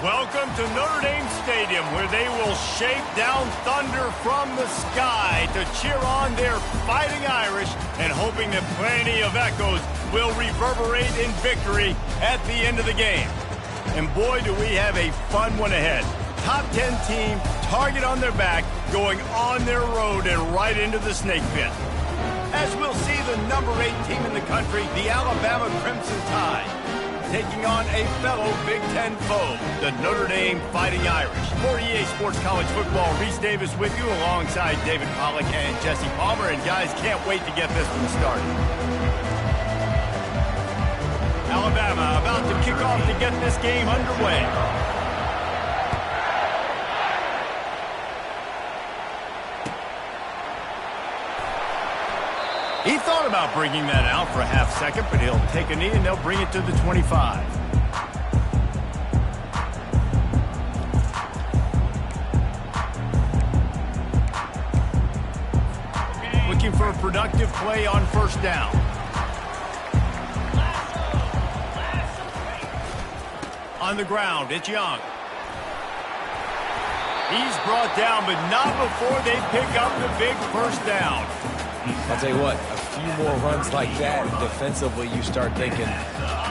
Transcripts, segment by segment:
Welcome to Notre Dame Stadium, where they will shake down thunder from the sky to cheer on their Fighting Irish and hoping that plenty of echoes will reverberate in victory at the end of the game. And boy, do we have a fun one ahead. Top 10 team, target on their back, going on their road and right into the snake pit. As we'll see the number 8 team in the country, the Alabama Crimson Tide, taking on a fellow Big Ten foe, the Notre Dame Fighting Irish. For EA Sports College Football, Reese Davis with you alongside David Pollack and Jesse Palmer. And guys, can't wait to get this one started. Alabama about to kick off to get this game underway. He thought about bringing that out for a half second, but he'll take a knee and they'll bring it to the 25. Looking for a productive play on first down. On the ground, it's Young. He's brought down, but not before they pick up the big first down. I'll tell you what, a few more runs like that, defensively you start thinking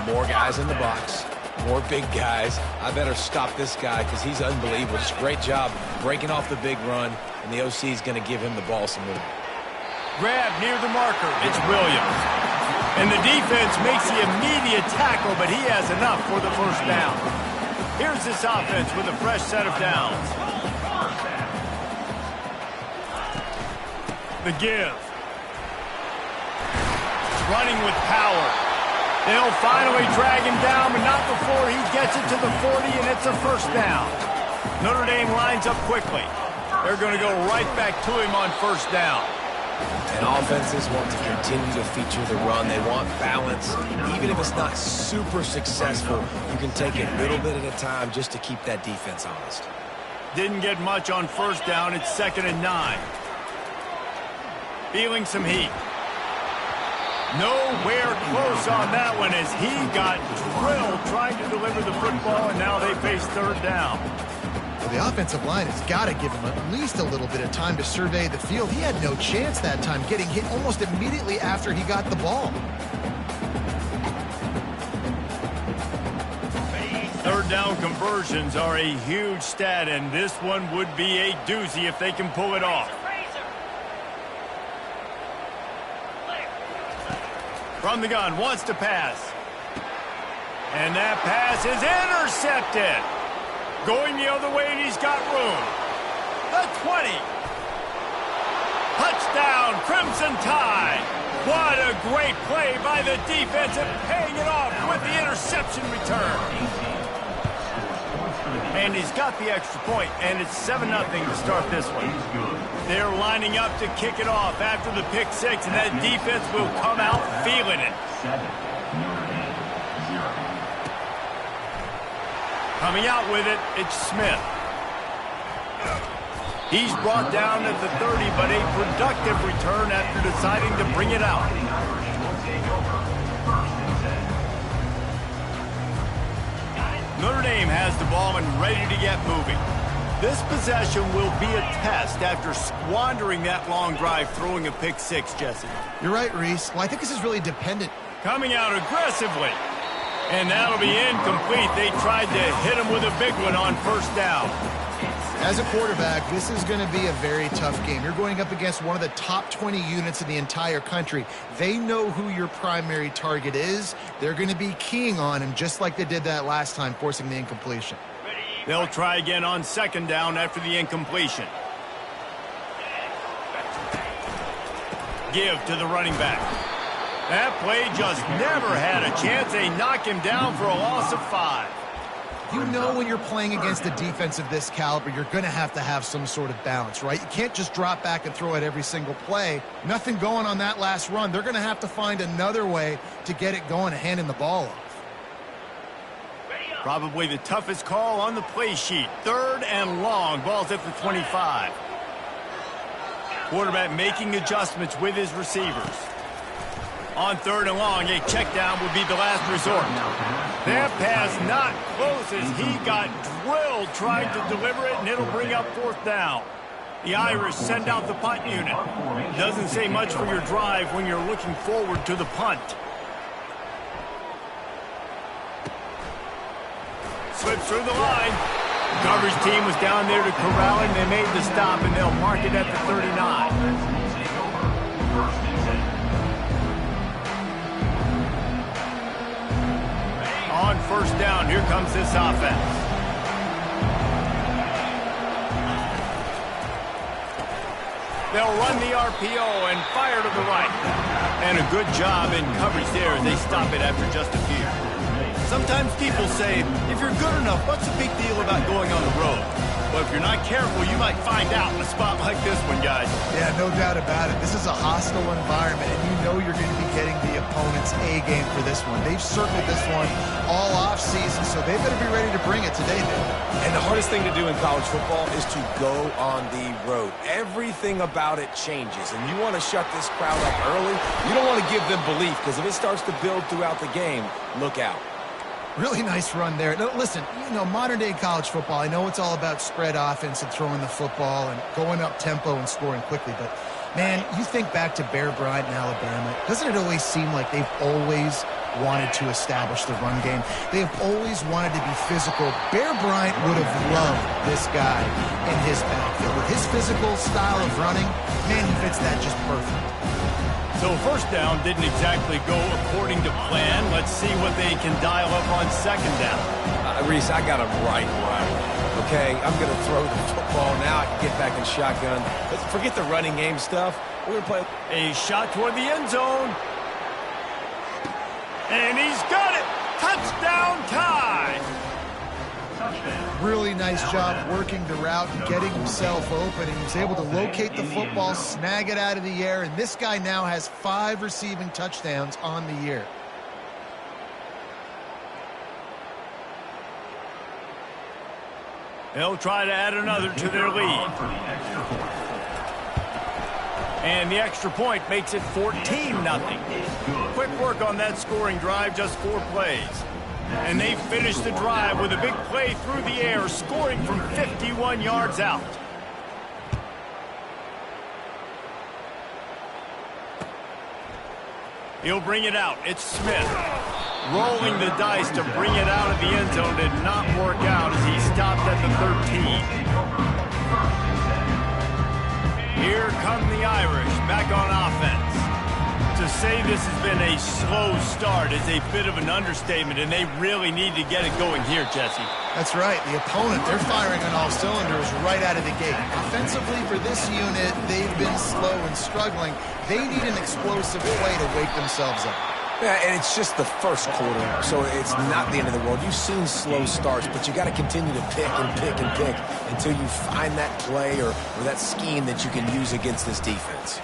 more guys in the box, more big guys. I better stop this guy because he's unbelievable. Just great job breaking off the big run, and the OC is going to give him the ball some more. Grab near the marker. It's Williams. And the defense makes the immediate tackle, but he has enough for the first down. Here's this offense with a fresh set of downs. The give. Running with power. They'll finally drag him down, but not before he gets it to the 40, and it's a first down. Notre Dame lines up quickly. They're going to go right back to him on first down. And offenses want to continue to feature the run. They want balance. Even if it's not super successful, you can take it little bit at a time just to keep that defense honest. Didn't get much on first down. It's 2nd and 9. Feeling some heat. Nowhere close on that one as he got drilled trying to deliver the football, and now they face third down. Well, the offensive line has got to give him at least a little bit of time to survey the field. He had no chance that time, getting hit almost immediately after he got the ball. Third down conversions are a huge stat, and this one would be a doozy if they can pull it off. From the gun, wants to pass. And that pass is intercepted. Going the other way, and he's got room. The 20. Touchdown, Crimson Tide. What a great play by the defense and paying it off with the interception return. And he's got the extra point, and it's 7-0 to start this one. They're lining up to kick it off after the pick six, and that defense will come out feeling it. Coming out with it, it's Smith. He's brought down at the 30, but a productive return after deciding to bring it out. Notre Dame has the ball and ready to get moving. This possession will be a test after squandering that long drive, throwing a pick six, Jesse. You're right, Reese. Well, I think this is really dependent. Coming out aggressively. And that'll be incomplete. They tried to hit him with a big one on first down. As a quarterback, this is going to be a very tough game. You're going up against one of the top 20 units in the entire country. They know who your primary target is. They're going to be keying on him just like they did that last time, forcing the incompletion. They'll try again on second down after the incompletion. Give to the running back. That play just never had a chance. They knock him down for a loss of 5. You know when you're playing against a defense of this caliber, you're going to have some sort of balance, right? You can't just drop back and throw it every single play. Nothing going on that last run. They're going to have to find another way to get it going and handing the ball off. Probably the toughest call on the play sheet. 3rd and long. Ball's at the 25. Quarterback making adjustments with his receivers. On 3rd and long, a check down would be the last resort. That pass not close as he got drilled trying to deliver it, and it'll bring up 4th down. The Irish send out the punt unit. Doesn't say much for your drive when you're looking forward to the punt. Slips through the line. Coverage team was down there to corral him. They made the stop, and they'll mark it at the 39. On 1st down, here comes this offense. They'll run the RPO and fire to the right. And a good job in coverage there as they stop it after just a few. Sometimes people say, if you're good enough, what's the big deal about going on the road? Well, if you're not careful, you might find out in a spot like this one, guys. Yeah, no doubt about it. This is a hostile environment, and you know you're going to be getting the opponent's A game for this one. They've circled this one all offseason, so they better be ready to bring it today, then. And the hardest thing to do in college football is to go on the road. Everything about it changes, and you want to shut this crowd up early. You don't want to give them belief, because if it starts to build throughout the game, look out. Really nice run there. Now, listen, you know, modern-day college football, I know it's all about spread offense and throwing the football and going up tempo and scoring quickly, but, man, you think back to Bear Bryant in Alabama, doesn't it always seem like they've always wanted to establish the run game? They have always wanted to be physical. Bear Bryant would have loved this guy in his backfield. With his physical style of running, man, he fits that just perfect. So 1st down didn't exactly go according to plan. Let's see what they can dial up on 2nd down. Reese, I got him right. Okay, I'm going to throw the football now. I can get back in shotgun. Let's forget the running game stuff. We're going to play a shot toward the end zone. And he's got it. Touchdown tie. Really nice job working the route and getting himself open. And he was able to locate the football, snag it out of the air, and this guy now has 5 receiving touchdowns on the year. They'll try to add another to their lead. And the extra point makes it 14-0. Quick work on that scoring drive, just 4 plays. And they finish the drive with a big play through the air, scoring from 51 yards out. He'll bring it out. It's Smith. Rolling the dice to bring it out of the end zone did not work out as he stopped at the 13. Here come the Irish back on offense. To say this has been a slow start is a bit of an understatement, and they really need to get it going here, Jesse. That's right. The opponent, they're firing on all cylinders right out of the gate. Offensively for this unit, they've been slow and struggling. They need an explosive play to wake themselves up. Yeah, and it's just the first quarter, so it's not the end of the world. You've seen slow starts, but you got to continue to pick and pick and pick until you find that play or that scheme that you can use against this defense.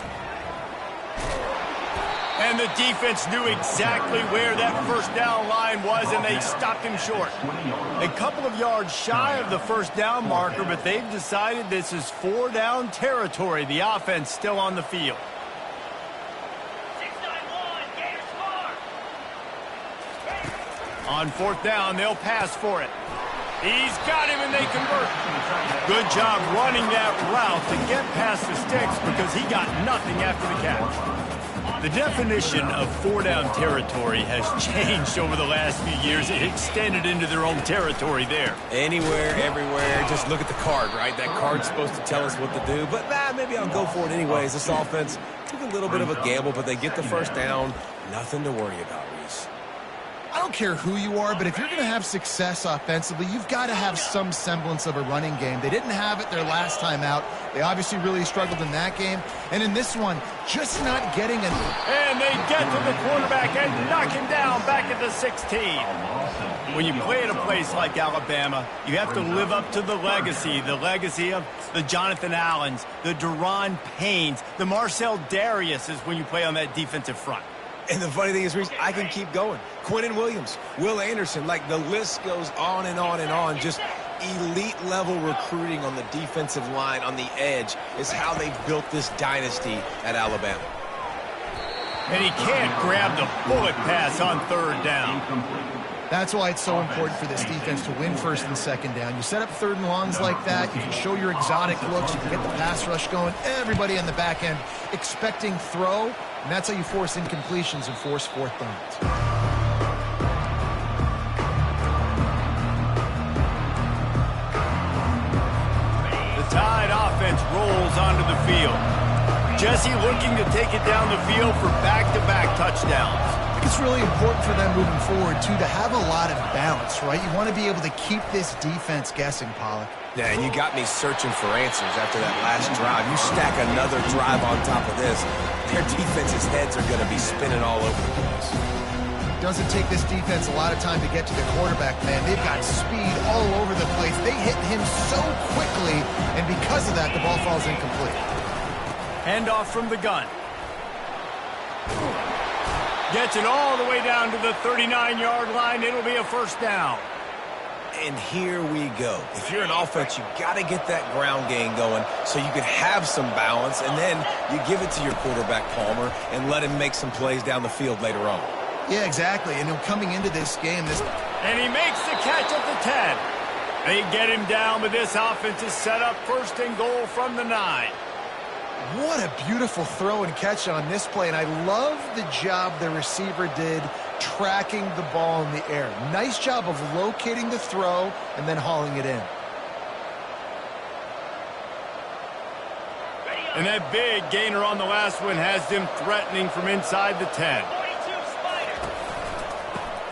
And the defense knew exactly where that 1st down line was, and they stopped him short. A couple of yards shy of the 1st down marker, but they've decided this is 4 down territory. The offense still on the field. On 4th down, they'll pass for it. He's got him, and they convert. Good job running that route to get past the sticks because he got nothing after the catch. The definition of 4 down territory has changed over the last few years. It extended into their own territory there. Anywhere, everywhere. Just look at the card, right? That card's supposed to tell us what to do. But maybe I'll go for it anyways. This offense took a little bit of a gamble, but they get the 1st down. Nothing to worry about, Reese. I don't care who you are, but if you're going to have success offensively, you've got to have some semblance of a running game. They didn't have it their last time out. They obviously really struggled in that game. And in this one, just not getting an... And they get to the quarterback and knock him down back at the 16. When you play at a place like Alabama, you have to live up to the legacy of the Jonathan Allens, the Deron Paynes, the Marcel Dariuses when you play on that defensive front. And the funny thing is, Reese, I can keep going. Quinnen Williams, Will Anderson, like the list goes on and on and on. Just elite-level recruiting on the defensive line, on the edge, is how they've built this dynasty at Alabama. And he can't grab the bullet pass on 3rd down. That's why it's so important for this defense to win first and second down. You set up third and longs like that, you can show your exotic looks, you can get the pass rush going, everybody on the back end expecting throw, and that's how you force incompletions and force fourth downs. The Tide offense rolls onto the field. Jesse looking to take it down the field for back-to-back touchdowns. I think it's really important for them moving forward, too, to have a lot of balance, right? You want to be able to keep this defense guessing, Pollock. Yeah, and you got me searching for answers after that last drive. You stack another drive on top of this, their defense's heads are going to be spinning all over the place. Doesn't take this defense a lot of time to get to the quarterback, man. They've got speed all over the place. They hit him so quickly, and because of that, the ball falls incomplete. Handoff from the gun. Gets it all the way down to the 39-yard line. It'll be a first down. And here we go. If you're an offense, you got to get that ground game going so you can have some balance, and then you give it to your quarterback, Palmer, and let him make some plays down the field later on. Yeah, exactly. And coming into this game, and he makes the catch at the 10. They get him down, but this offense is set up first and goal from the 9. What a beautiful throw and catch on this play, and I love the job the receiver did tracking the ball in the air. Nice job of locating the throw and then hauling it in. And that big gainer on the last one has them threatening from inside the 10.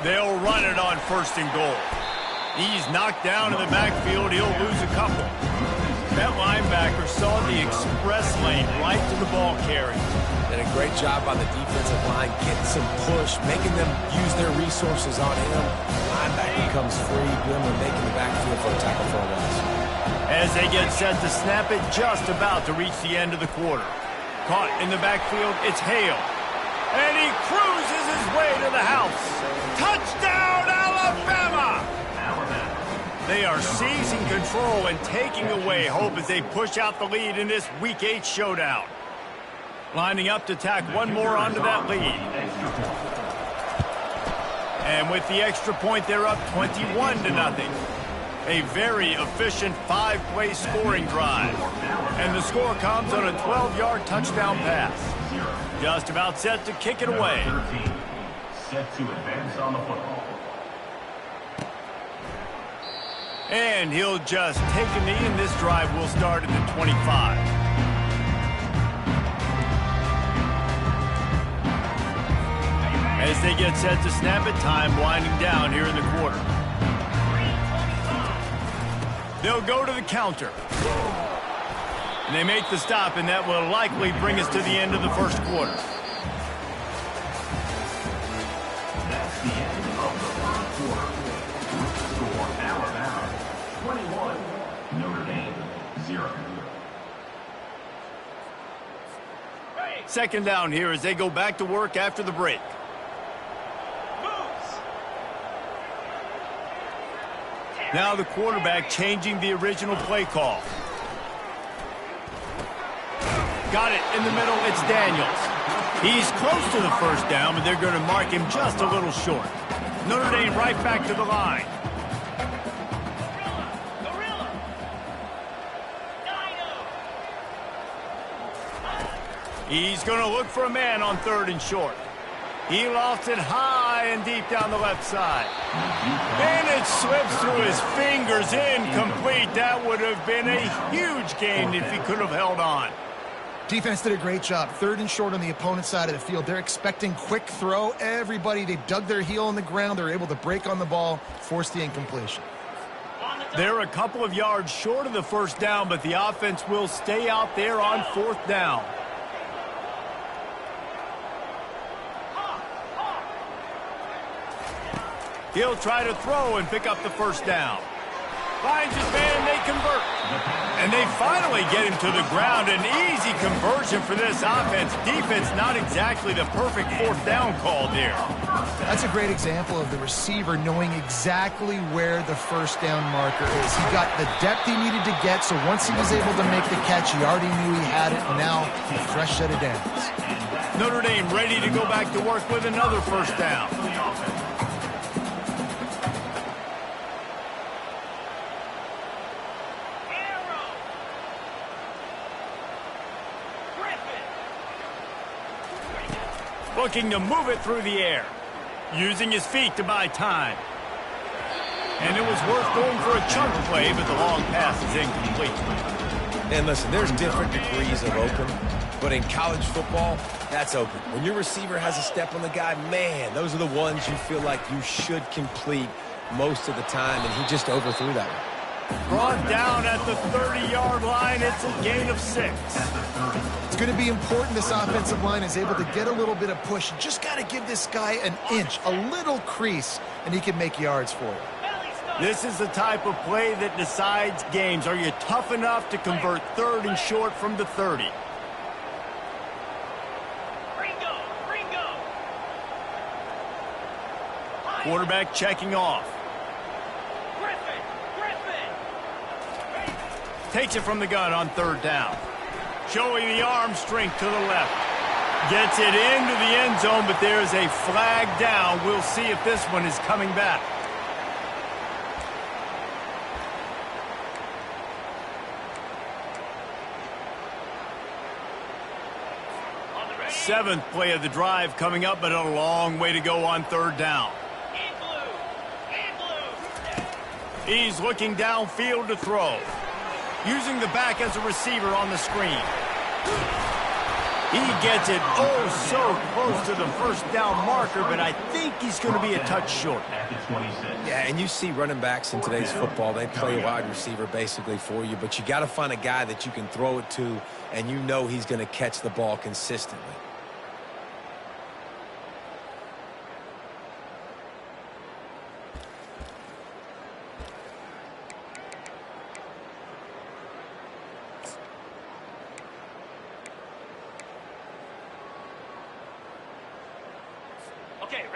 They'll run it on first and goal. He's knocked down in the backfield. He'll lose a couple. That linebacker saw the express lane right to the ball carrier. Did a great job on the defensive line, getting some push, making them use their resources on him. Linebacker comes free, Glimmer making the backfield for a tackle for a loss. As they get set to snap it, just about to reach the end of the quarter. Caught in the backfield, it's Hale. And he cruises his way to the house. Touchdown, Alabama! They are seizing control and taking away hope as they push out the lead in this Week 8 showdown. Lining up to tack one more onto that lead. And with the extra point, they're up 21-0. A very efficient 5-play scoring drive. And the score comes on a 12-yard touchdown pass. Just about set to kick it away. Set to advance on the football. And he'll just take a knee, and this drive will start at the 25. As they get set to snap it, time winding down here in the quarter. They'll go to the counter. And they make the stop, and that will likely bring us to the end of the first quarter. That's the end of the first quarter. Score Alabama 21, Notre Dame 0. Second down here as they go back to work after the break. Now the quarterback changing the original play call. Got it in the middle, it's Daniels. He's close to the first down, but they're going to mark him just a little short. Notre Dame right back to the line. He's going to look for a man on third and short. He lofts it high and deep down the left side. And it slips through his fingers, incomplete. That would have been a huge gain if he could have held on. Defense did a great job. Third and short on the opponent's side of the field. They're expecting quick throw. Everybody, they dug their heel in the ground. They're able to break on the ball, force the incompletion. They're a couple of yards short of the first down, but the offense will stay out there on fourth down. He'll try to throw and pick up the first down. Finds his man, they convert. And they finally get him to the ground. An easy conversion for this offense. Defense not exactly the perfect fourth down call there. That's a great example of the receiver knowing exactly where the first down marker is. He got the depth he needed to get, so once he was able to make the catch, he already knew he had it, and now a fresh set of downs. Notre Dame ready to go back to work with another first down. Looking to move it through the air. Using his feet to buy time. And it was worth going for a chunk play, but the long pass is incomplete. And listen, there's different degrees of open, but in college football, that's open. When your receiver has a step on the guy, man, those are the ones you feel like you should complete most of the time, and he just overthrew that one. Brought down at the 30-yard line. It's a gain of 6. It's going to be important this offensive line is able to get a little bit of push. You just got to give this guy an inch, a little crease, and he can make yards for you. This is the type of play that decides games. Are you tough enough to convert 3rd and short from the 30? Quarterback checking off. Takes it from the gun on 3rd down. Showing the arm strength to the left. Gets it into the end zone, but there's a flag down. We'll see if this one is coming back. Seventh play of the drive coming up, but a long way to go on 3rd down. He's looking downfield to throw. Using the back as a receiver on the screen. He gets it so close to the 1st down marker, but I think he's going to be a touch short. Yeah, and you see running backs in today's football, they play wide receiver basically for you, but you got to find a guy that you can throw it to, and you know he's going to catch the ball consistently.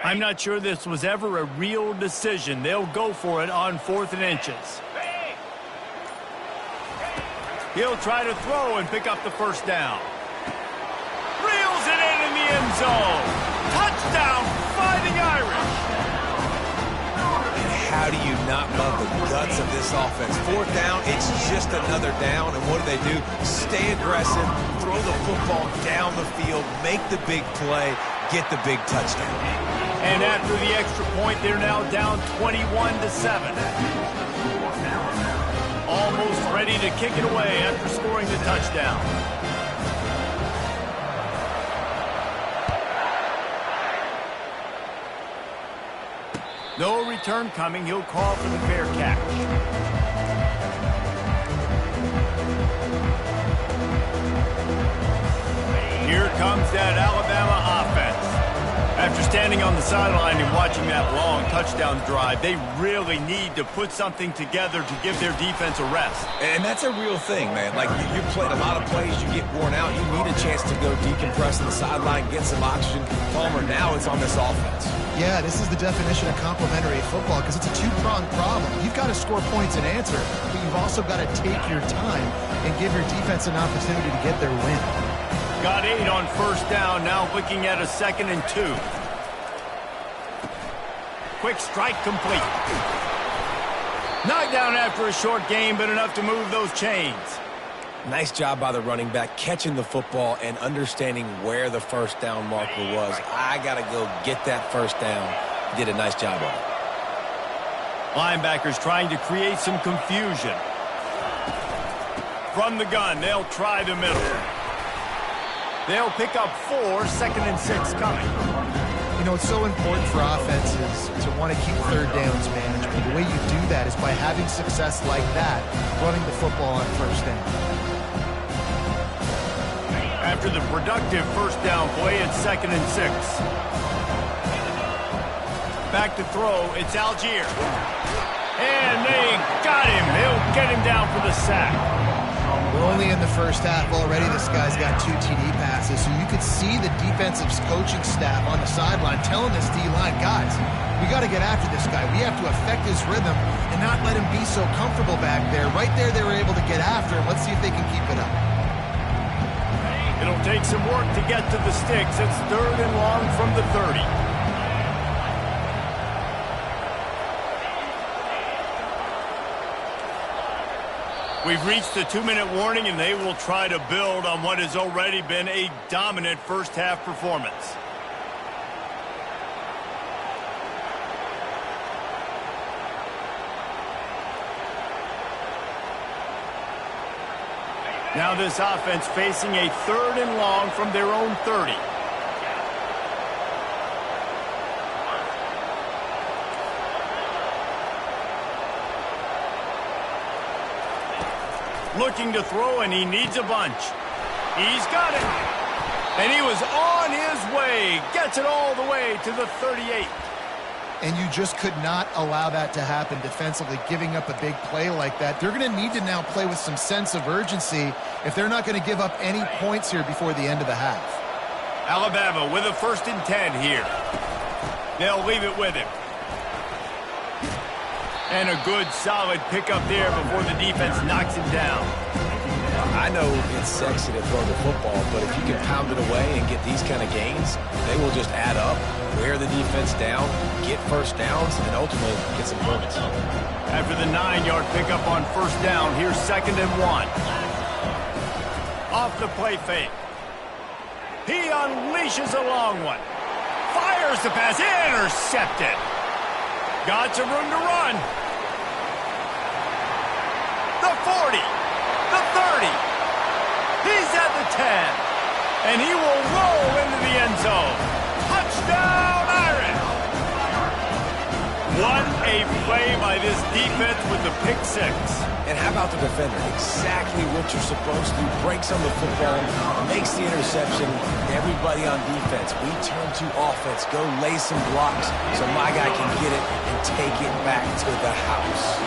I'm not sure this was ever a real decision. They'll go for it on 4th and inches. He'll try to throw and pick up the 1st down. Reels it in the end zone. Touchdown, Fighting Irish. And how do you not love the guts of this offense? 4th down, it's just another down, and what do? Stay aggressive, throw the football down the field, make the big play, get the big touchdown. And after the extra point, they're now down 21-7. Almost ready to kick it away after scoring the touchdown. No return coming. He'll call for the fair catch. Here comes that Alabama offense. After standing on the sideline and watching that long touchdown drive, they really need to put something together to give their defense a rest. And that's a real thing, man. Like, you played a lot of plays, you get worn out, you need a chance to go decompress on the sideline, get some oxygen. Palmer, now it's on this offense. Yeah, this is the definition of complementary football because it's a two-pronged problem. You've got to score points and answer, but you've also got to take your time and give your defense an opportunity to get their win. Got 8 on 1st down, now looking at a 2nd and 2. Quick strike complete. Knocked down after a short game, but enough to move those chains. Nice job by the running back, catching the football and understanding where the 1st down marker was. I got to go get that 1st down. Did a nice job on it. Linebackers trying to create some confusion. From the gun, they'll try the middle. They'll pick up 4, 2nd and 6 coming. You know, it's so important for offenses to want to keep 3rd downs manageable. The way you do that is by having success like that, running the football on 1st down. After the productive 1st down play, it's 2nd and 6. Back to throw, it's Algier. And they got him. He'll get him down for the sack. We're only in the 1st half already. This guy's got 2 TD passes, so you could see the defensive coaching staff on the sideline telling this D-line, guys, we got to get after this guy. We have to affect his rhythm and not let him be so comfortable back there. Right there, they were able to get after him. Let's see if they can keep it up. It'll take some work to get to the sticks. It's 3rd and long from the 30. We've reached the 2-minute warning, and they will try to build on what has already been a dominant 1st half performance. Now this offense facing a 3rd and long from their own 30. Looking to throw, and he needs a bunch. He's got it. And he was on his way. Gets it all the way to the 38. And you just could not allow that to happen defensively, giving up a big play like that. They're going to need to now play with some sense of urgency if they're not going to give up any points here before the end of the half. Alabama with a 1st and 10 here. They'll leave it with him. And a good, solid pickup there before the defense knocks him down. I know it's sexy to throw the football, but if you can pound it away and get these kind of gains, they will just add up, wear the defense down, get 1st downs, and ultimately get some points. After the 9-yard pickup on 1st down, here's 2nd and 1. Off the play fake. He unleashes a long one. Fires the pass. Intercepted. Got some room to run. The 40. The 30. He's at the 10. And he will roll into the end zone. Touchdown, Irish! What a play by this defense with the pick 6. And how about the defender? Exactly what you're supposed to. Breaks on the football, makes the interception. Everybody on defense, we turn to offense. Go lay some blocks so my guy can get it and take it back to the house.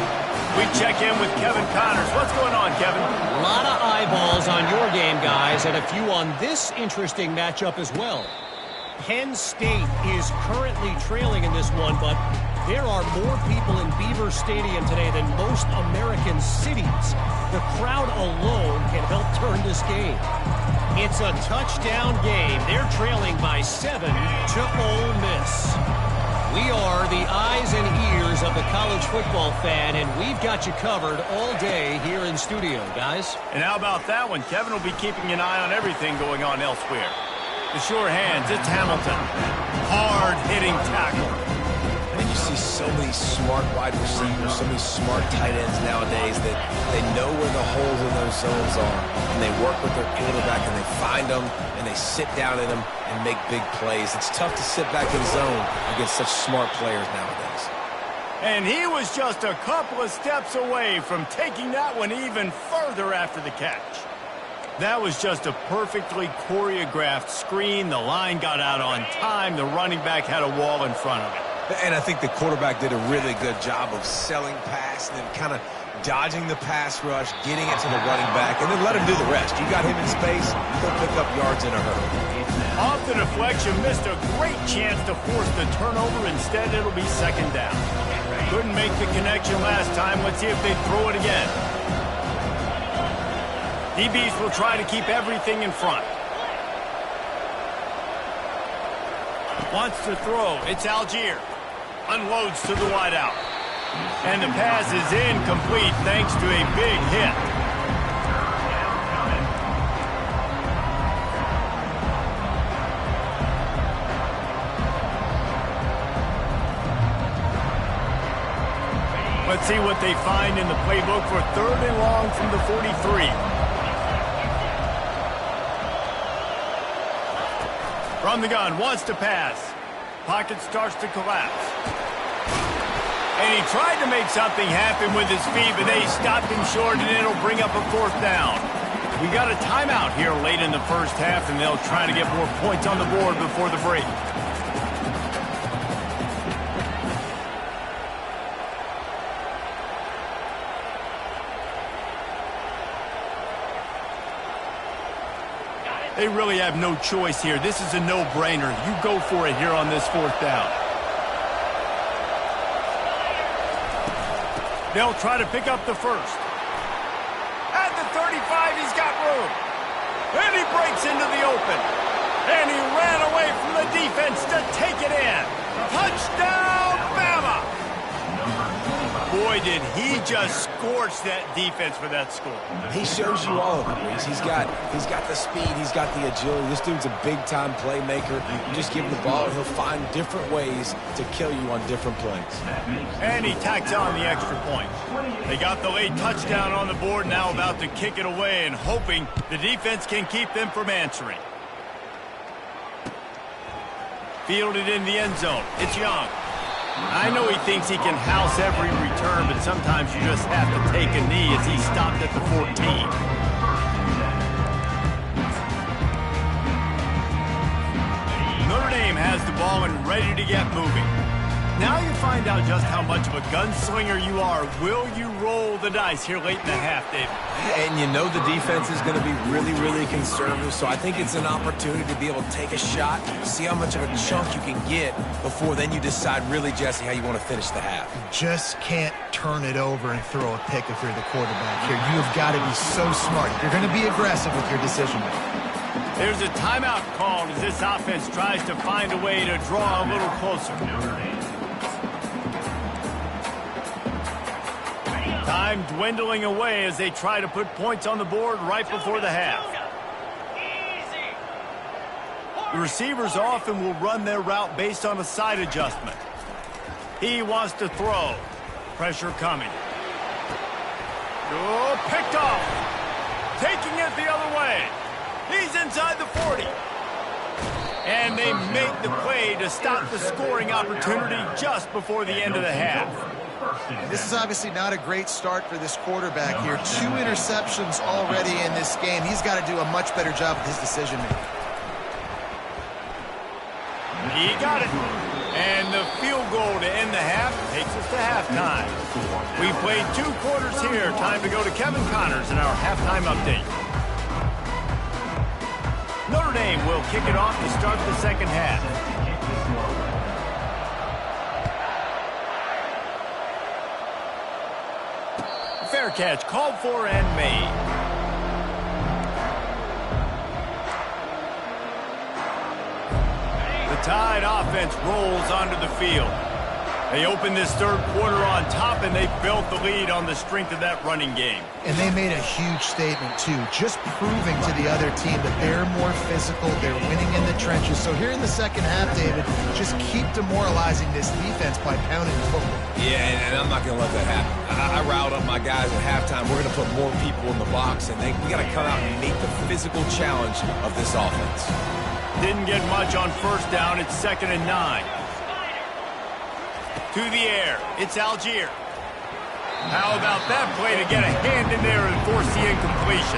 We check in with Kevin Connors. What's going on, Kevin? A lot of eyeballs on your game, guys, and a few on this interesting matchup as well. Penn State is currently trailing in this one, but there are more people in Beaver Stadium today than most American cities. The crowd alone can help turn this game. It's a touchdown game. They're trailing by 7 to Ole Miss. We are the eyes and ears of the college football fan, and we've got you covered all day here in studio, guys. And how about that one? Kevin will be keeping an eye on everything going on elsewhere. The sure hands, it's Hamilton. Hard-hitting tackle. And you see so many smart wide receivers, so many smart tight ends nowadays that they know where the holes in those zones are, and they work with their quarterback, and they find them, and they sit down in them and make big plays. It's tough to sit back in zone against such smart players nowadays. And he was just a couple of steps away from taking that one even further after the catch. That was just a perfectly choreographed screen. The line got out on time. The running back had a wall in front of it. And I think the quarterback did a really good job of selling pass and then kind of dodging the pass rush, getting it to the running back, and then let him do the rest. You got him in space, he'll pick up yards in a hurry. Off the deflection, missed a great chance to force the turnover. Instead, it'll be 2nd down. Couldn't make the connection last time. Let's see if they throw it again. DBs will try to keep everything in front. Wants to throw. It's Algier. Unloads to the wideout. And the pass is incomplete thanks to a big hit. Let's see what they find in the playbook for 3rd and long from the 43. From the gun, wants to pass. Pocket starts to collapse. And he tried to make something happen with his feet, but they stopped him short, and it'll bring up a 4th down. We got a timeout here late in the first half, and they'll try to get more points on the board before the break. They really have no choice here. This is a no-brainer. You go for it here on this 4th down. They'll try to pick up the 1st. At the 35, he's got room. And he breaks into the open. And he ran away from the defense to take it in. Touchdown, Bama! Boy, did he just scorch that defense for that score. He shows you all of it, Reese. He's got the speed, he's got the agility. This dude's a big-time playmaker. You just give him the ball, and he'll find different ways to kill you on different plays. And he tacks on the extra point. They got the late touchdown on the board, now about to kick it away and hoping the defense can keep them from answering. Fielded in the end zone. It's Young. I know he thinks he can house every return, but sometimes you just have to take a knee as he stopped at the 14. Notre Dame has the ball and ready to get moving. Now you find out just how much of a gunslinger you are. Will you roll the dice here late in the half, David? And you know the defense is going to be really, really conservative, so I think it's an opportunity to be able to take a shot, see how much of a chunk you can get before then you decide really, Jesse, how you want to finish the half. Just can't turn it over and throw a pick if you're the quarterback here. You've got to be so smart. You're going to be aggressive with your decision making. There's a timeout called as this offense tries to find a way to draw a little closer. Time dwindling away as they try to put points on the board right before the half. The receivers often will run their route based on a side adjustment. He wants to throw. Pressure coming. Oh, picked off. Taking it the other way. He's inside the 40. And they make the play to stop the scoring opportunity just before the end of the half. This is obviously not a great start for this quarterback here. 2 interceptions already in this game. He's got to do a much better job with his decision making. He got it. And the field goal to end the half takes us to halftime. We played 2 quarters here. Time to go to Kevin Connors in our halftime update. Notre Dame will kick it off to start the second half. Fair catch called for and made. The Tide offense rolls onto the field. They open this third quarter on top, and they built the lead on the strength of that running game. And they made a huge statement, too, just proving to the other team that they're more physical, they're winning in the trenches. So here in the second half, David, just keep demoralizing this defense by pounding the football. Yeah, and I'm not going to let that happen. I riled up my guys at halftime. We're going to put more people in the box, and we got to come out and meet the physical challenge of this offense. Didn't get much on first down. It's 2nd and 9. To the air. It's Algier. How about that play to get a hand in there and force the incompletion?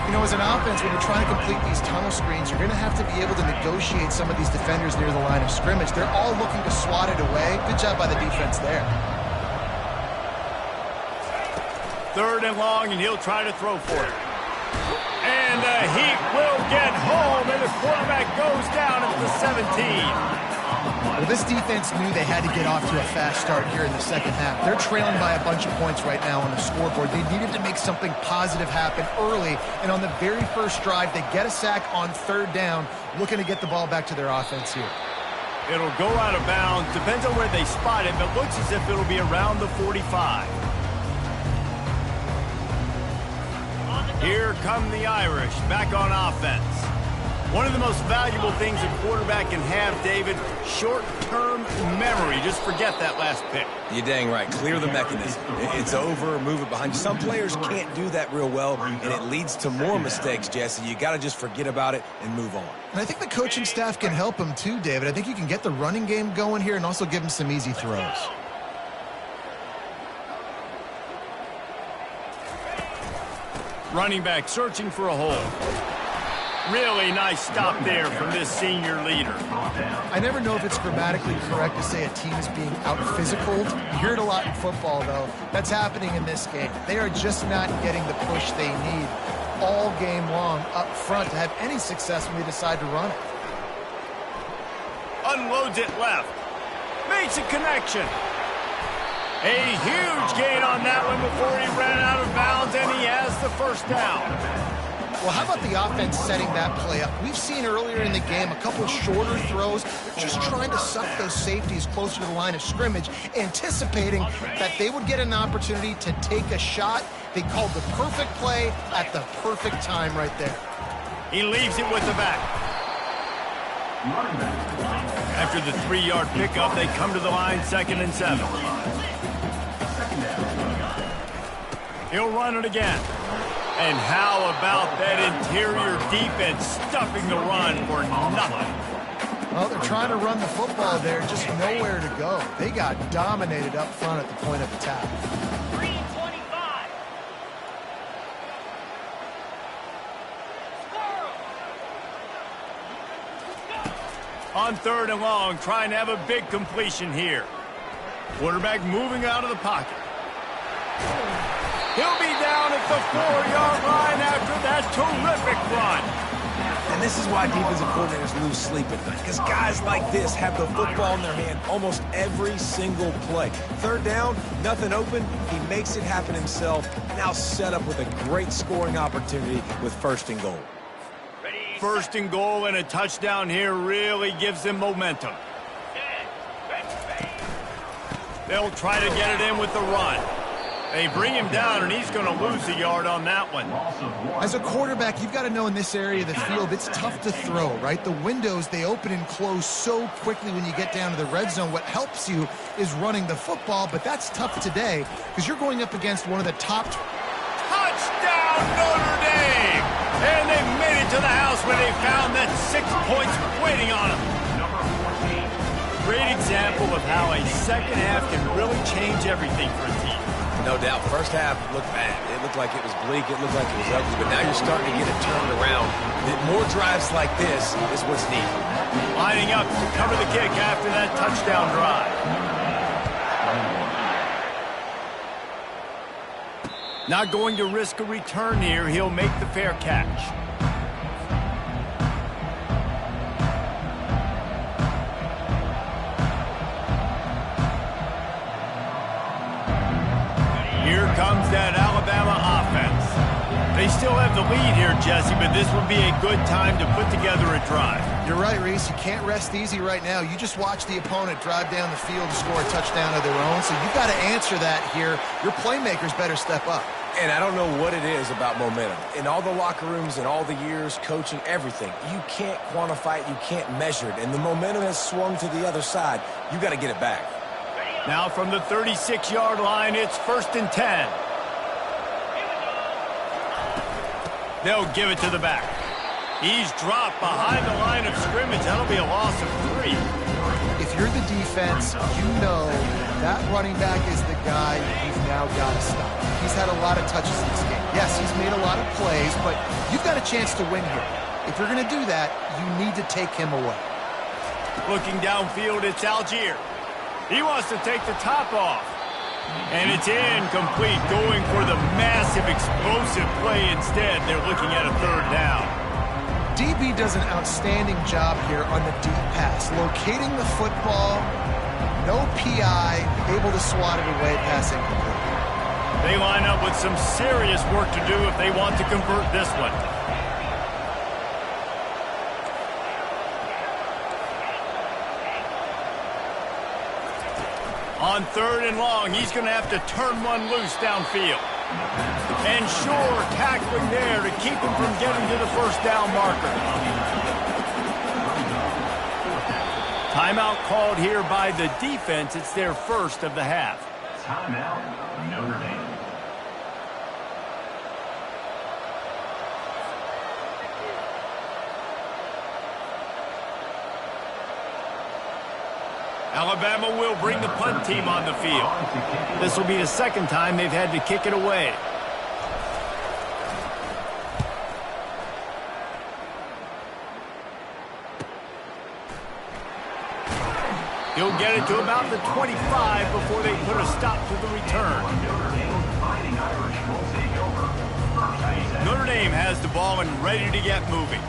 You know, as an offense, when you're trying to complete these tunnel screens, you're going to have to be able to negotiate some of these defenders near the line of scrimmage. They're all looking to swat it away. Good job by the defense there. 3rd and long, and he'll try to throw for it. And the Heat will get home, and the quarterback goes down at the 17. Well, this defense knew they had to get off to a fast start here in the second half. They're trailing by a bunch of points right now on the scoreboard. They needed to make something positive happen early, and on the very first drive, they get a sack on 3rd down, looking to get the ball back to their offense here. It'll go out of bounds. Depends on where they spot it, but looks as if it'll be around the 45. Here come the Irish, back on offense. One of the most valuable things a quarterback can have, David, short-term memory. Just forget that last pick. You're dang right. Clear the mechanism. It's over, move it behind you. Some players can't do that real well, and it leads to more mistakes, Jesse. You got to just forget about it and move on. And I think the coaching staff can help him too, David. I think you can get the running game going here and also give him some easy throws. Running back searching for a hole. Really nice stop there from this senior leader. I never know if it's grammatically correct to say a team is being out-physicaled. You hear it a lot in football, though. That's happening in this game. They are just not getting the push they need all game long up front to have any success when they decide to run it. Unloads it left. Makes a connection. A huge gain on that one before he ran out of bounds, and he has the first down. Well, how about the offense setting that play up? We've seen earlier in the game a couple shorter throws. They're just trying to suck those safeties closer to the line of scrimmage, anticipating that they would get an opportunity to take a shot. They called the perfect play at the perfect time right there. He leaves it with the back. After the 3-yard pickup, they come to the line 2nd and 7. He'll run it again. And how about that interior defense stuffing the run for nothing? Well, they're trying to run the football there, just nowhere to go. They got dominated up front at the point of attack. 3:25. On 3rd and long, trying to have a big completion here. Quarterback moving out of the pocket. He'll be down at the 4-yard line after that terrific run. And this is why defensive coordinators lose sleep at night, because guys like this have the football in their hand almost every single play. 3rd down, nothing open, he makes it happen himself, now set up with a great scoring opportunity with 1st and goal. 1st and goal and a touchdown here really gives them momentum. They'll try to get it in with the run. They bring him down, and he's going to lose a yard on that one. As a quarterback, you've got to know in this area of the field, it's tough to throw, right? The windows, they open and close so quickly when you get down to the red zone. What helps you is running the football, but that's tough today because you're going up against one of the top... Touchdown, Notre Dame! And they made it to the house where they found that 6 points waiting on them. Great example of how a second half can really change everything for a team. No doubt, 1st half looked bad. It looked like it was bleak. It looked like it was ugly. But now you're starting to get it turned around. More drives like this is what's needed. Lining up to cover the kick after that touchdown drive. Not going to risk a return here. He'll make the fair catch. Here comes that Alabama offense. They still have the lead here, Jesse, but this would be a good time to put together a drive. You're right, Reese. You can't rest easy right now. You just watch the opponent drive down the field to score a touchdown of their own, so you've got to answer that here. Your playmakers better step up. And I don't know what it is about momentum. In all the locker rooms and all the years, coaching, everything, you can't quantify it, you can't measure it. And the momentum has swung to the other side. You got to get it back. Now from the 36-yard line, it's 1st and 10. They'll give it to the back. He's dropped behind the line of scrimmage. That'll be a loss of 3. If you're the defense, you know that running back is the guy you've now got to stop. He's had a lot of touches in this game. Yes, he's made a lot of plays, but you've got a chance to win here. If you're going to do that, you need to take him away. Looking downfield, it's Algier. He wants to take the top off. And it's incomplete, going for the massive explosive play instead. They're looking at a 3rd down. DB does an outstanding job here on the deep pass, locating the football, no PI, able to swat it away, passing complete. They line up with some serious work to do if they want to convert this one. On 3rd and long, he's going to have to turn one loose downfield. And sure, tackling there to keep him from getting to the 1st down marker. Timeout called here by the defense. It's their 1st of the half. Timeout, Notre Dame. Alabama will bring the punt team on the field. This will be the 2nd time they've had to kick it away. He'll get it to about the 25 before they put a stop to the return. Notre Dame has the ball and ready to get moving.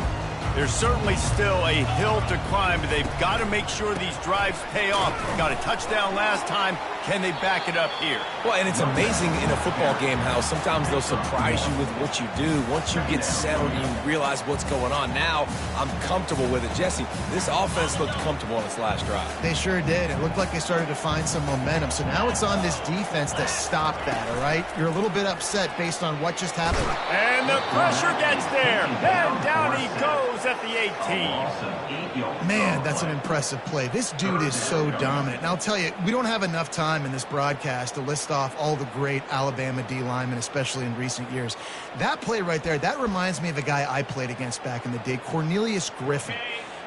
There's certainly still a hill to climb, but they've got to make sure these drives pay off. Got a touchdown last time. Can they back it up here? Well, and it's amazing in a football game how sometimes they'll surprise you with what you do. Once you get settled and you realize what's going on, now I'm comfortable with it. Jesse, this offense looked comfortable on its last drive. They sure did. It looked like they started to find some momentum. So now it's on this defense to stop that, all right? You're a little bit upset based on what just happened. And the pressure gets there. And down he goes at the 18. Man, that's an impressive play. This dude is so dominant. And I'll tell you, we don't have enough time in this broadcast to list off all the great Alabama D linemen, especially in recent years. That play right there, that reminds me of a guy I played against back in the day, Cornelius Griffin,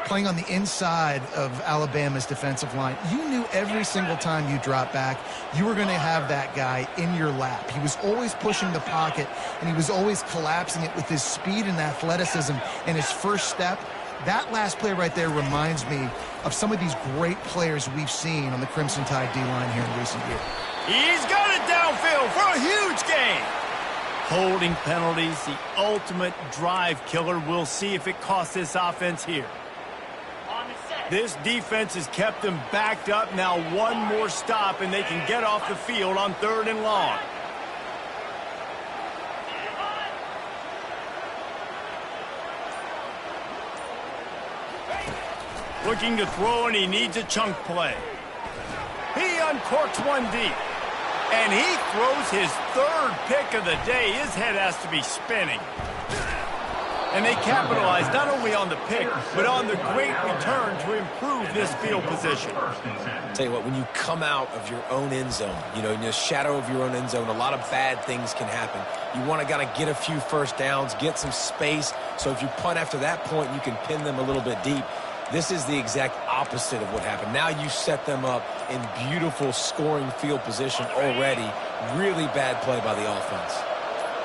playing on the inside of Alabama's defensive line. You knew every single time you dropped back, you were going to have that guy in your lap. He was always pushing the pocket, and he was always collapsing it with his speed and athleticism and his first step. That last play right there reminds me of some of these great players we've seen on the Crimson Tide D-line here in recent years. He's got it downfield for a huge gain. Holding penalties, the ultimate drive killer. We'll see if it costs this offense here. This defense has kept them backed up. Now one more stop, and they can get off the field on 3rd and long. Looking to throw, and he needs a chunk play. He uncorks one deep. And he throws his 3rd pick of the day. His head has to be spinning. And they capitalize not only on the pick, but on the great return to improve this field position. Tell you what, when you come out of your own end zone, you know, in the shadow of your own end zone, a lot of bad things can happen. You want to get a few first downs, get some space, so if you punt after that point, you can pin them a little bit deep. This is the exact opposite of what happened. Now you set them up in beautiful scoring field position already. Really bad play by the offense.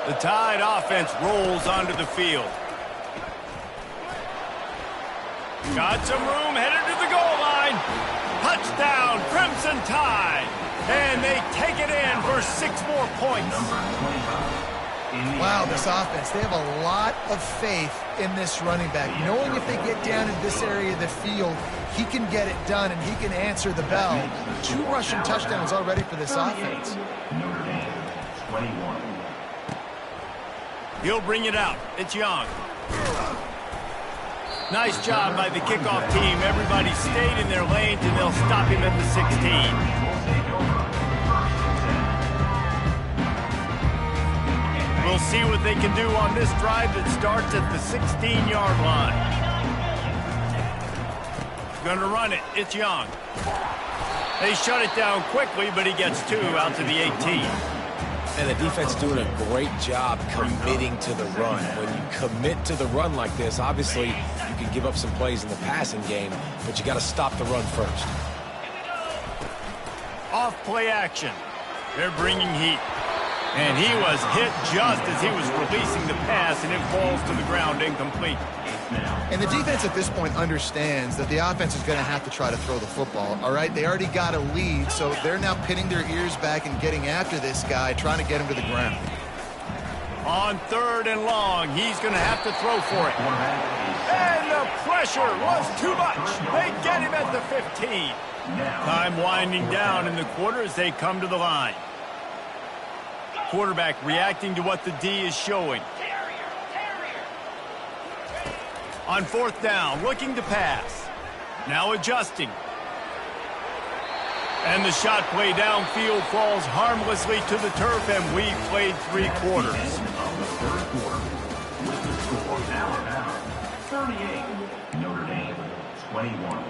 The Tide offense rolls onto the field. Got some room, headed to the goal line. Touchdown, Crimson Tide. And they take it in for 6 more points. Wow, this offense, they have a lot of faith in this running back. Knowing if they get down in this area of the field, he can get it done and he can answer the bell. 2 rushing touchdowns already for this offense. He'll bring it out. It's Young. Nice job by the kickoff team. Everybody stayed in their lanes, and they'll stop him at the 16. We'll see what they can do on this drive that starts at the 16-yard line. Going to run it. It's Young. They shut it down quickly, but he gets 2 out to the 18. And the defense doing a great job committing to the run. When you commit to the run like this, obviously you can give up some plays in the passing game, but you got to stop the run first. Off play action. They're bringing heat. And he was hit just as he was releasing the pass, and it falls to the ground incomplete. And the defense at this point understands that the offense is going to have to try to throw the football, all right? They already got a lead, so they're now pinning their ears back and getting after this guy, trying to get him to the ground. On 3rd and long, he's going to have to throw for it. And the pressure was too much. They get him at the 15. Time winding down in the quarter as they come to the line. Quarterback reacting to what the D is showing. On 4th down, looking to pass. Now adjusting. And the shot play downfield falls harmlessly to the turf, and we played 3 quarters. 38, Notre Dame, 21.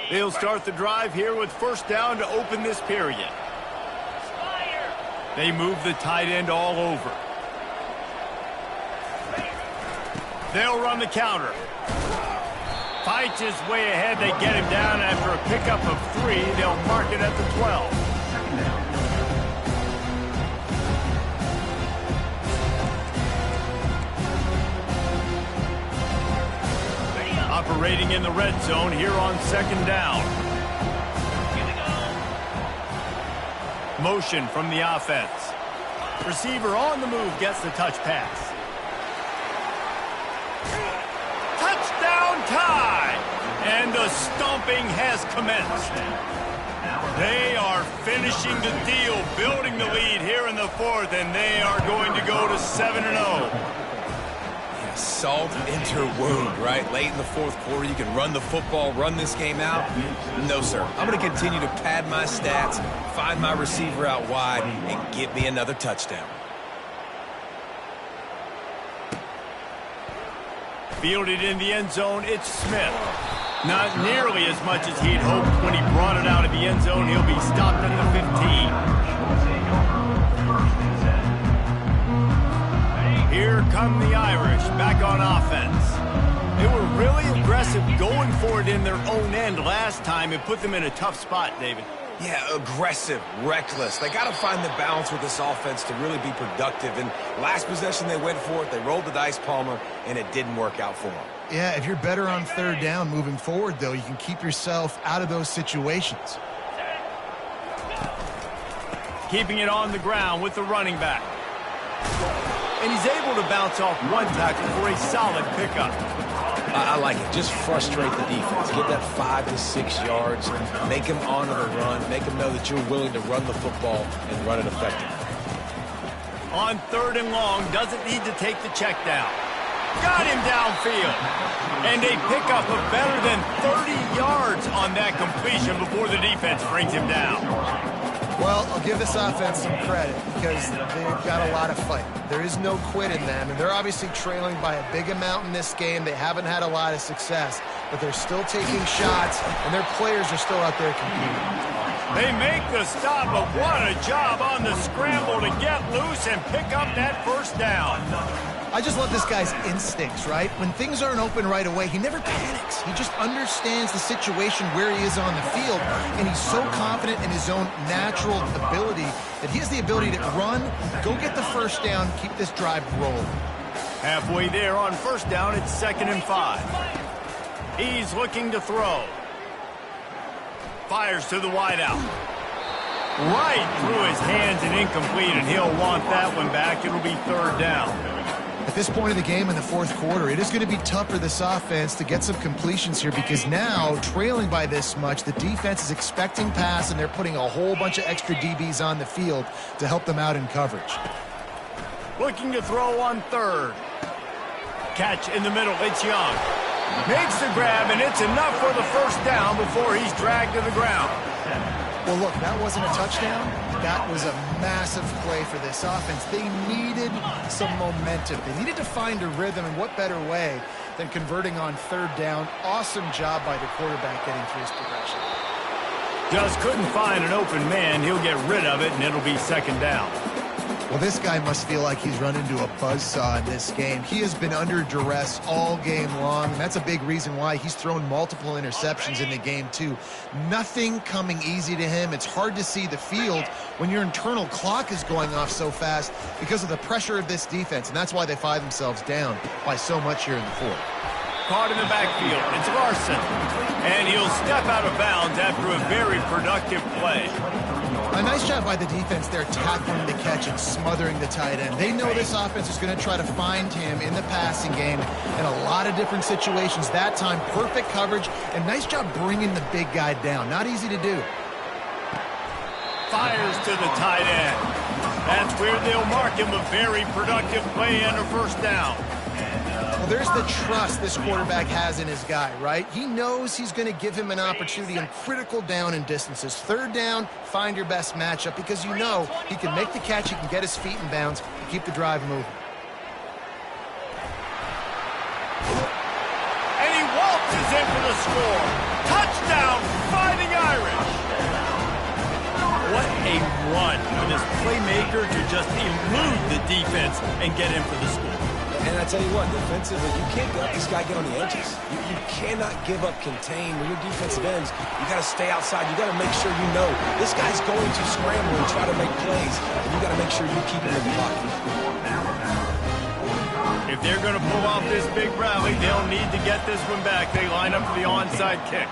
They'll start the drive here with 1st down to open this period. They move the tight end all over. They'll run the counter. Fights his way ahead. They get him down after a pickup of 3. They'll mark it at the 12. Operating in the red zone here on 2nd down. Motion from the offense. Receiver on the move gets the touch pass. Touchdown tie! And the stomping has commenced. They are finishing the deal, building the lead here in the fourth, and they are going to go to 7-0. Yeah, salt into wound, right? Late in the fourth quarter, you can run the football, run this game out. No, sir. I'm going to continue to pad my stats, find my receiver out wide, and get me another touchdown. Fielded in the end zone, it's Smith. Not nearly as much as he'd hoped when he brought it out of the end zone. He'll be stopped at the 15. Here come the Irish back on offense. They were really aggressive going for it in their own end last time. It put them in a tough spot, David. Yeah, aggressive, reckless. They got to find the balance with this offense to really be productive. And last possession, they went for it. They rolled the dice, Palmer, and it didn't work out for them. Yeah, if you're better on third down moving forward, though, you can keep yourself out of those situations. Keeping it on the ground with the running back. And he's able to bounce off one tackle for a solid pickup. I like it. Just frustrate the defense. Get that 5 to 6 yards. Make them honor the run. Make them know that you're willing to run the football and run it effectively. On 3rd and long, doesn't need to take the check down. Got him downfield. And a pickup of better than 30 yards on that completion before the defense brings him down. Well, I'll give this offense some credit because they've got a lot of fight. There is no quit in them, and they're obviously trailing by a big amount in this game. They haven't had a lot of success, but they're still taking shots, and their players are still out there competing. They make the stop, but what a job on the scramble to get loose and pick up that first down. I just love this guy's instincts, right? When things aren't open right away, he never panics. He just understands the situation where he is on the field, and he's so confident in his own natural ability that he has the ability to run, go get the first down, keep this drive rolling. Halfway there on first down, it's 2nd and 5. He's looking to throw. Fires to the wideout. Right through his hands and incomplete, and he'll want that one back. It'll be 3rd down. At this point of the game in the fourth quarter, it is going to be tough for this offense to get some completions here because now, trailing by this much, the defense is expecting pass, and they're putting a whole bunch of extra DBs on the field to help them out in coverage. Looking to throw on 3rd. Catch in the middle, it's Young. Makes the grab, and it's enough for the first down before he's dragged to the ground. Well, look, that wasn't a touchdown. That was a massive play for this offense. They needed some momentum. They needed to find a rhythm, and what better way than converting on 3rd down. Awesome job by the quarterback getting through his progression. Just couldn't find an open man. He'll get rid of it, and it'll be 2nd down. Well, this guy must feel like he's run into a buzzsaw in this game. He has been under duress all game long, and that's a big reason why he's thrown multiple interceptions in the game, too. Nothing coming easy to him. It's hard to see the field when your internal clock is going off so fast because of the pressure of this defense, and that's why they find themselves down by so much here in the fourth. Caught in the backfield. It's Larson. And he'll step out of bounds after a very productive play. A nice job by the defense there, tackling the catch and smothering the tight end. They know this offense is going to try to find him in the passing game in a lot of different situations. That time, perfect coverage, and nice job bringing the big guy down. Not easy to do. Fires to the tight end. That's where they'll mark him a very productive play and a first down. Well, there's the trust this quarterback has in his guy, right? He knows he's going to give him an opportunity in critical down and distances. 3rd down, find your best matchup because you know he can make the catch, he can get his feet in bounds, and keep the drive moving. And he waltzes in for the score. Touchdown, Fighting Irish. What a run for this playmaker to just elude the defense and get in for the score. And I tell you what, defensively, you can't let this guy get on the edges. You cannot give up contain. When you're defensive ends, you got to stay outside. You got to make sure you know this guy's going to scramble and try to make plays, and you got to make sure you keep him in the pocket. If they're going to pull off this big rally, they'll need to get this one back. They line up for the onside kick.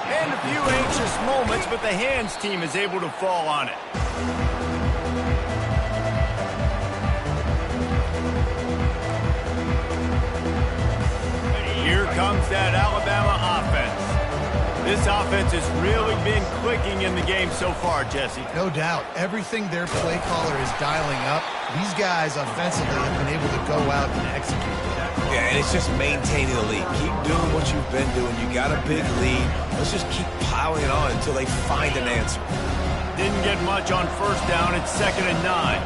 And a few anxious moments, but the hands team is able to fall on it. This offense has really been clicking in the game so far, Jesse. No doubt. Everything their play caller is dialing up, these guys offensively have been able to go out and execute. Yeah, and it's just maintaining the lead. Keep doing what you've been doing. You got a big lead. Let's just keep piling it on until they find an answer. Didn't get much on first down. It's 2nd and 9.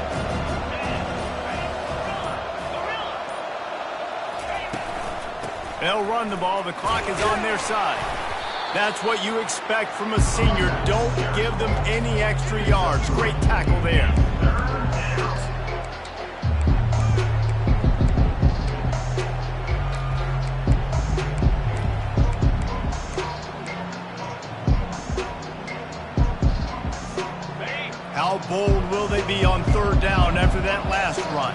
They'll run the ball. The clock is on their side. That's what you expect from a senior. Don't give them any extra yards. Great tackle there. How bold will they be on 3rd down after that last run?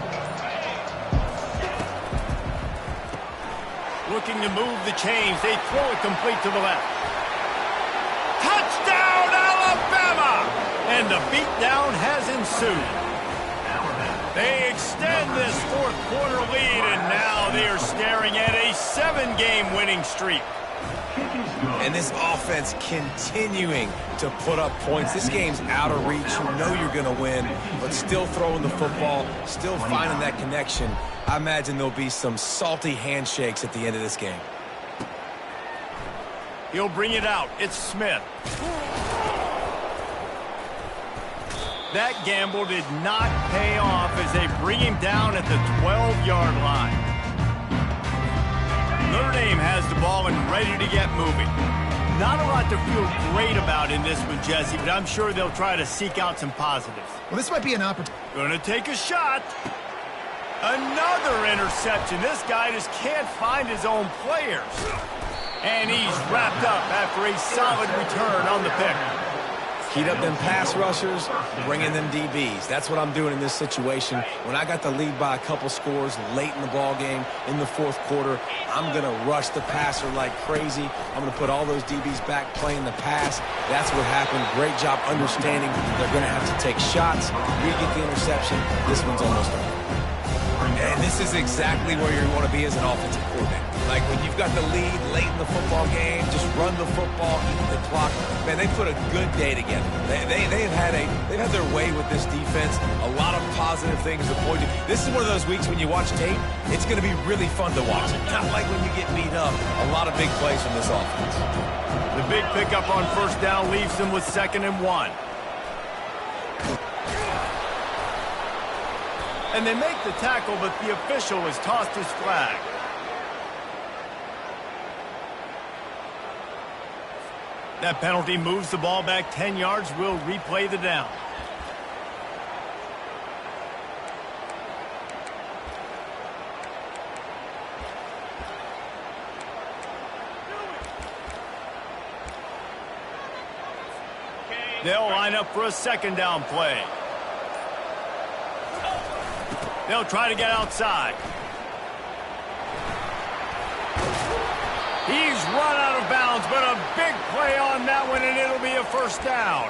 Looking to move the chains. They throw it complete to the left. Touchdown, Alabama! And the beatdown has ensued. They extend this 4th quarter lead, and now they are staring at a 7-game winning streak. And this offense continuing to put up points. This game's out of reach. You know you're going to win, but still throwing the football, still finding that connection. I imagine there'll be some salty handshakes at the end of this game. He'll bring it out. It's Smith. That gamble did not pay off as they bring him down at the 12-yard line. Notre Dame has the ball and ready to get moving. Not a lot to feel great about in this one, Jesse, but I'm sure they'll try to seek out some positives. Well, this might be an opportunity. Gonna take a shot. Another interception. This guy just can't find his own players. And he's wrapped up after a solid return on the pick. Heat up them pass rushers, bring in them DBs. That's what I'm doing in this situation. When I got the lead by a couple scores late in the ball game in the 4th quarter, I'm going to rush the passer like crazy. I'm going to put all those DBs back playing the pass. That's what happened. Great job understanding they're going to have to take shots. We get the interception. This one's almost over. And this is exactly where you want to be as an offensive coordinator. Like when you've got the lead late in the football game, just run the football, eat the clock. Man, they put a good day together. They've had their way with this defense. A lot of positive things to point to. This is one of those weeks when you watch tape, it's going to be really fun to watch. Not like when you get beat up. A lot of big plays from this offense. The big pickup on first down leaves them with 2nd and 1. And they make the tackle, but the official has tossed his flag. That penalty moves the ball back 10 yards. We'll replay the down. They'll line up for a 2nd down play. They'll try to get outside. He's run out of bounds, but a big play on that one, and it'll be a 1st down.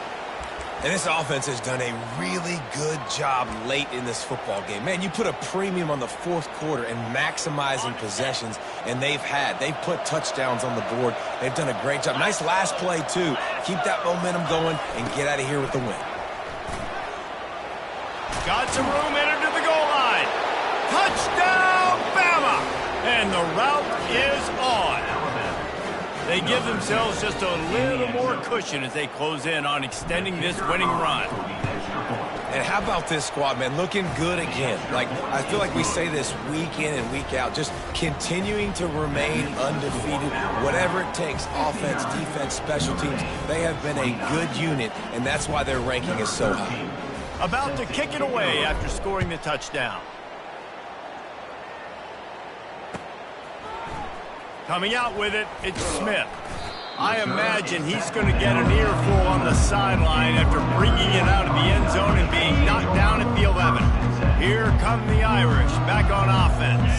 And this offense has done a really good job late in this football game. Man, you put a premium on the 4th quarter and maximizing possessions, and they've put touchdowns on the board. They've done a great job. Nice last play, too. Keep that momentum going and get out of here with the win. Got some room, entered to the goal line. Touchdown, Bama! And the route is on. They give themselves just a little more cushion as they close in on extending this winning run. And how about this squad, man? Looking good again. Like, I feel like we say this week in and week out, just continuing to remain undefeated. Whatever it takes, offense, defense, special teams, they have been a good unit, and that's why their ranking is so high. About to kick it away after scoring the touchdown. Coming out with it, it's Smith. I imagine he's going to get an earful on the sideline after bringing it out of the end zone and being knocked down at the 11. Here come the Irish back on offense.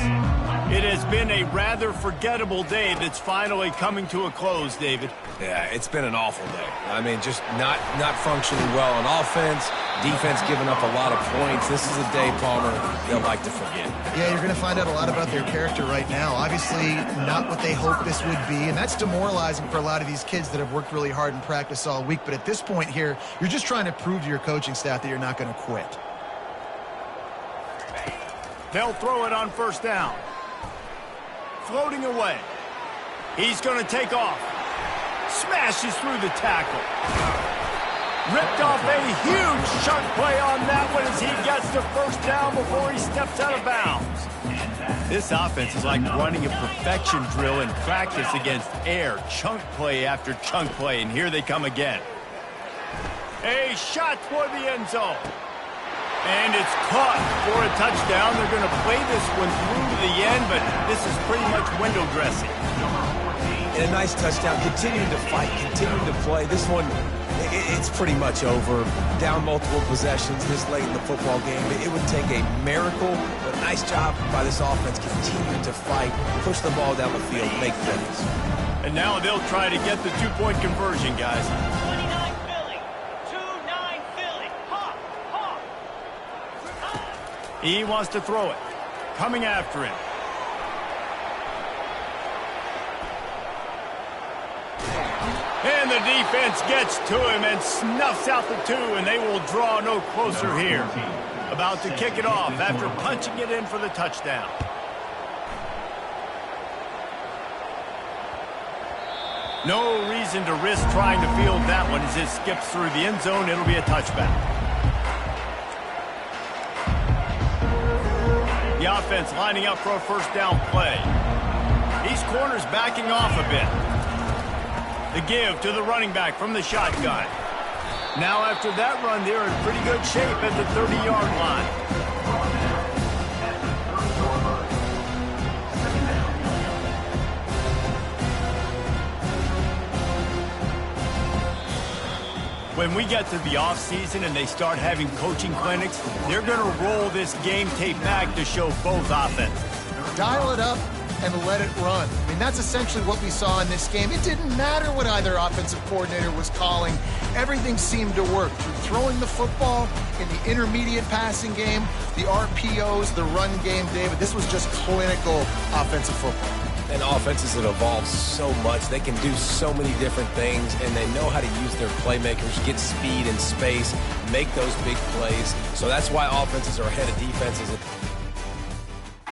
It has been a rather forgettable day that's finally coming to a close, David. Yeah, it's been an awful day. I mean, just not functioning well on offense, Defense giving up a lot of points. This is a day, Palmer, they'll like to forget. Yeah, you're going to find out a lot about their character right now. Obviously, not what they hoped this would be, and that's demoralizing for a lot of these kids that have worked really hard in practice all week. But at this point here, you're just trying to prove to your coaching staff that you're not going to quit. They'll throw it on first down. Floating away. He's going to take off. Smashes through the tackle. Ripped off a huge chunk play on that one as he gets to first down before he steps out of bounds. This offense is like running a perfection drill in practice against air. Chunk play after chunk play, and here they come again. A shot toward the end zone. And it's caught for a touchdown. They're going to play this one through to the end, but this is pretty much window dressing. And a nice touchdown. Continuing to fight, continuing to play. This one, it's pretty much over. Down multiple possessions this late in the football game. It would take a miracle, but nice job by this offense. Continuing to fight, push the ball down the field, make plays. And now they'll try to get the two-point conversion, guys. He wants to throw it. Coming after him. And the defense gets to him and snuffs out the two, and they will draw no closer here. About to kick it off after punching it in for the touchdown. No reason to risk trying to field that one as it skips through the end zone. It'll be a touchback. The offense lining up for a first down play. These corners backing off a bit. The give to the running back from the shotgun. Now after that run, they're in pretty good shape at the 30-yard line. When we get to the offseason and they start having coaching clinics, they're going to roll this game tape back to show both offenses. Dial it up and let it run. I mean, that's essentially what we saw in this game. It didn't matter what either offensive coordinator was calling. Everything seemed to work. Through throwing the football, in the intermediate passing game, the RPOs, the run game, David. This was just clinical offensive football. And offenses that evolve so much. They can do so many different things, and they know how to use their playmakers, get speed and space, make those big plays. So that's why offenses are ahead of defenses.